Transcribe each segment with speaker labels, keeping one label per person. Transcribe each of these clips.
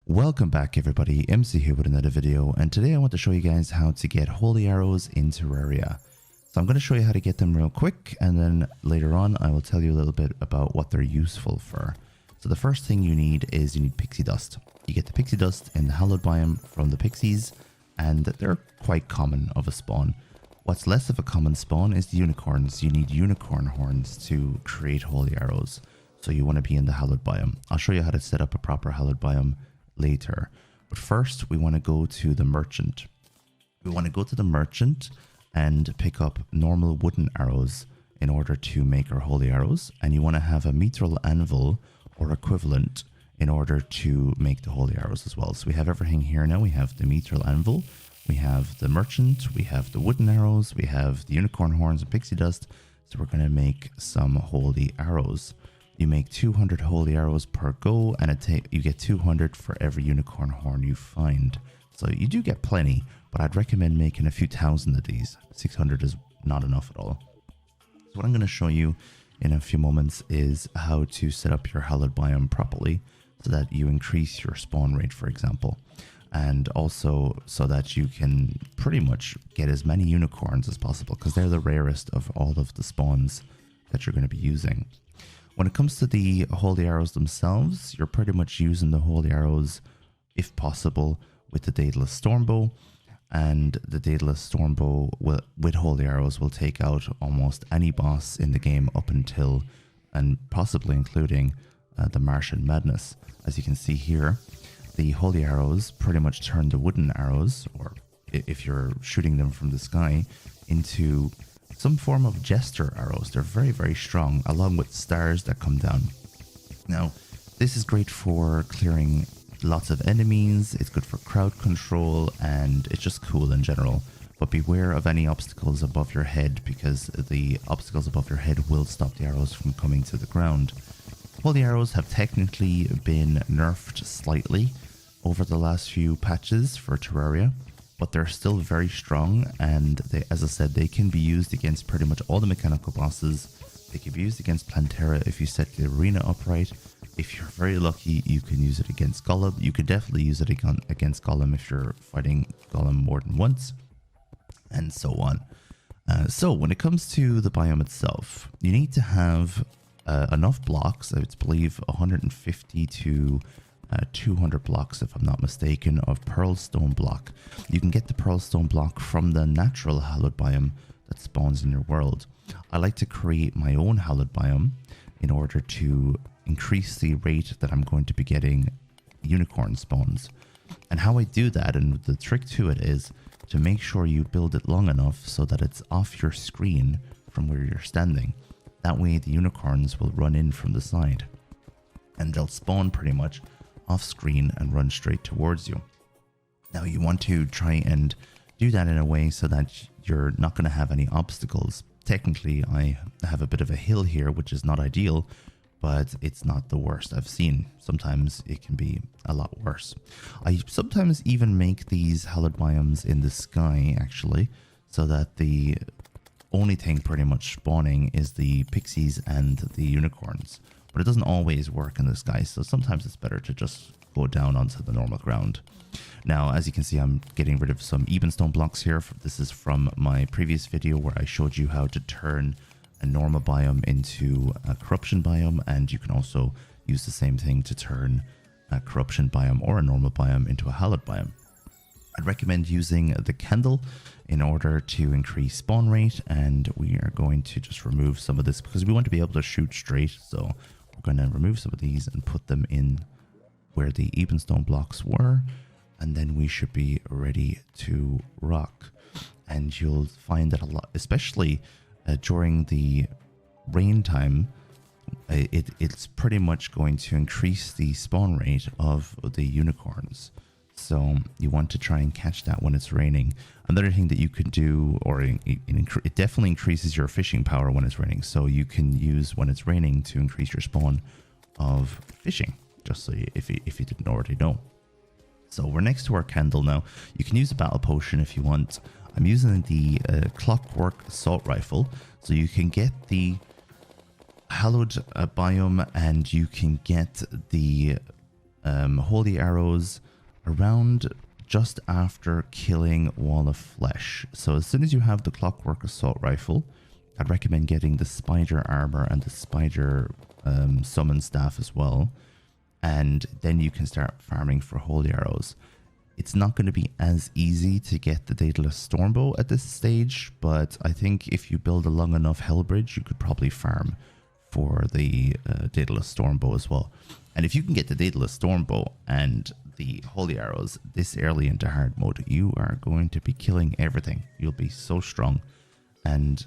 Speaker 1: Welcome back everybody, MC here with another video, and today I want to show you guys how to get holy arrows in Terraria. So I'm going to show you how to get them real quick, and then later on I will tell you a little bit about what they're useful for. So the first thing you need pixie dust. You get the pixie dust in the hallowed biome from the pixies, and they're quite common of a spawn. What's less of a common spawn is the unicorns. You need unicorn horns to create holy arrows, so you want to be in the hallowed biome. I'll show you how to set up a proper hallowed biome later, but first we want to go to the merchant. We want to go to the merchant and pick up normal wooden arrows in order to make our holy arrows, and you want to have a mithril anvil or equivalent in order to make the holy arrows as well. So we have everything here now. We have the mithril anvil, we have the merchant, we have the wooden arrows, we have the unicorn horns and pixie dust. So we're going to make some holy arrows. You make 200 holy arrows per go, and you get 200 for every unicorn horn you find. So you do get plenty, but I'd recommend making a few thousand of these. 600 is not enough at all. So what I'm going to show you in a few moments is how to set up your hallowed biome properly so that you increase your spawn rate, for example, and also so that you can pretty much get as many unicorns as possible, because they're the rarest of all of the spawns that you're going to be using. When it comes to the holy arrows themselves, you're pretty much using the holy arrows, if possible, with the Daedalus Stormbow. And the Daedalus Stormbow with holy arrows will take out almost any boss in the game up until, and possibly including, the Martian Madness. As you can see here, the holy arrows pretty much turn the wooden arrows, or if you're shooting them from the sky, into some form of jester arrows. They're very, very strong, along with stars that come down. Now, this is great for clearing lots of enemies, it's good for crowd control, and it's just cool in general. But beware of any obstacles above your head, because the obstacles above your head will stop the arrows from coming to the ground. Holy arrows have technically been nerfed slightly over the last few patches for Terraria, but they're still very strong, and they, as I said, they can be used against pretty much all the mechanical bosses. They can be used against Plantera if you set the arena upright. If you're very lucky, you can use it against Golem. You could definitely use it against Golem if you're fighting Golem more than once, and so on. So when it comes to the biome itself, you need to have enough blocks. I believe 150 to 200 blocks, if I'm not mistaken, of pearl stone block. You can get the pearl stone block from the natural hallowed biome that spawns in your world. I like to create my own hallowed biome in order to increase the rate that I'm going to be getting unicorn spawns. And how I do that, and the trick to it, is to make sure you build it long enough so that it's off your screen from where you're standing. That way the unicorns will run in from the side, and they'll spawn pretty much off screen and run straight towards you. Now you want to try and do that in a way so that you're not going to have any obstacles. Technically, I have a bit of a hill here, which is not ideal, but it's not the worst I've seen. Sometimes it can be a lot worse. I sometimes even make these hallowed biomes in the sky, actually, so that the only thing pretty much spawning is the pixies and the unicorns. But it doesn't always work in the sky, so sometimes it's better to just go down onto the normal ground. Now, as you can see, I'm getting rid of some ebenstone blocks here. This is from my previous video where I showed you how to turn a normal biome into a corruption biome, and you can also use the same thing to turn a corruption biome or a normal biome into a hallowed biome. I'd recommend using the candle in order to increase spawn rate, and we are going to just remove some of this because we want to be able to shoot straight. So we're going to remove some of these and put them in where the ebenstone blocks were, and then we should be ready to rock. And you'll find that a lot, especially during the rain time, it's pretty much going to increase the spawn rate of the unicorns. So you want to try and catch that when it's raining. Another thing that you could do, or it definitely increases your fishing power when it's raining. So you can use when it's raining to increase your spawn of fishing, just so if you didn't already know. So we're next to our candle now. You can use a battle potion if you want. I'm using the clockwork assault rifle, so you can get the hallowed biome, and you can get the holy arrows around just after killing Wall of Flesh. So as soon as you have the Clockwork Assault Rifle, I'd recommend getting the Spider Armor and the Spider Summon Staff as well. And then you can start farming for holy arrows. It's not going to be as easy to get the Daedalus Stormbow at this stage, but I think if you build a long enough Hell Bridge, you could probably farm for the Daedalus Stormbow as well. And if you can get the Daedalus Stormbow and the holy arrows this early into hard mode, you are going to be killing everything. You'll be so strong. And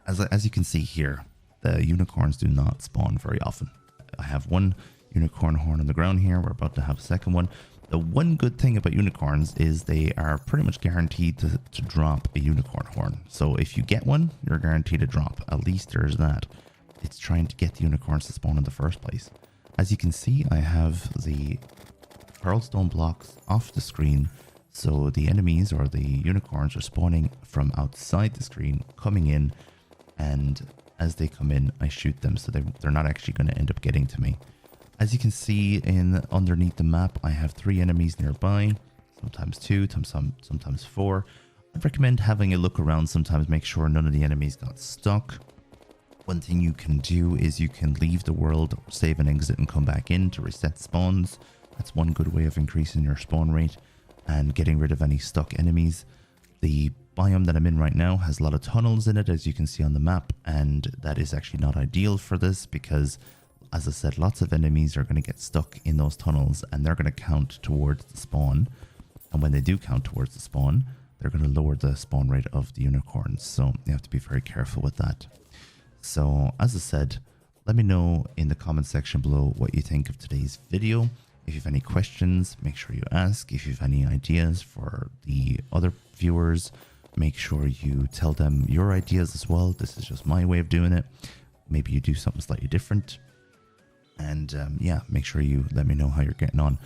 Speaker 1: as you can see here, the unicorns do not spawn very often. I have one unicorn horn on the ground here. We're about to have a second one. The one good thing about unicorns is they are pretty much guaranteed to drop a unicorn horn. So if you get one, you're guaranteed a drop. At least there's that. It's trying to get the unicorns to spawn in the first place. As you can see, I have the pearlstone blocks off the screen. So the enemies or the unicorns are spawning from outside the screen, coming in. And as they come in, I shoot them. So they're not actually going to end up getting to me. As you can see underneath the map, I have 3 enemies nearby, sometimes 2, sometimes 4. I'd recommend having a look around sometimes, make sure none of the enemies got stuck. One thing you can do is you can leave the world, save and exit and come back in to reset spawns. That's one good way of increasing your spawn rate and getting rid of any stuck enemies. The biome that I'm in right now has a lot of tunnels in it, as you can see on the map, and that is actually not ideal for this because, as I said, lots of enemies are going to get stuck in those tunnels and they're going to count towards the spawn. And when they do count towards the spawn, they're going to lower the spawn rate of the unicorns. So you have to be very careful with that. So as I said, let me know in the comment section below what you think of today's video. If you have any questions, make sure you ask. If you have any ideas for the other viewers, make sure you tell them your ideas as well. This is just my way of doing it. Maybe you do something slightly different. And yeah, make sure you let me know how you're getting on.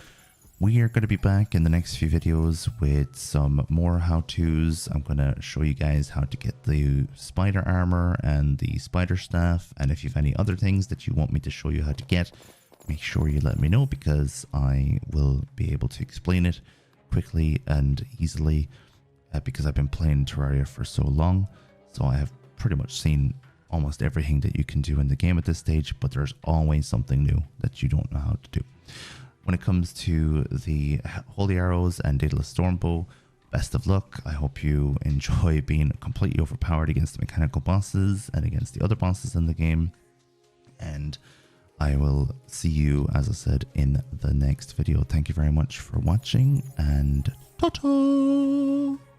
Speaker 1: We are going to be back in the next few videos with some more how-tos. I'm going to show you guys how to get the spider armor and the spider staff. And if you have any other things that you want me to show you how to get, make sure you let me know because I will be able to explain it quickly and easily because I've been playing Terraria for so long. So I have pretty much seen almost everything that you can do in the game at this stage, but there's always something new that you don't know how to do. When it comes to the holy arrows and Daedalus Stormbow, best of luck. I hope you enjoy being completely overpowered against the mechanical bosses and against the other bosses in the game. And I will see you, as I said, in the next video. Thank you very much for watching, and ta-ta!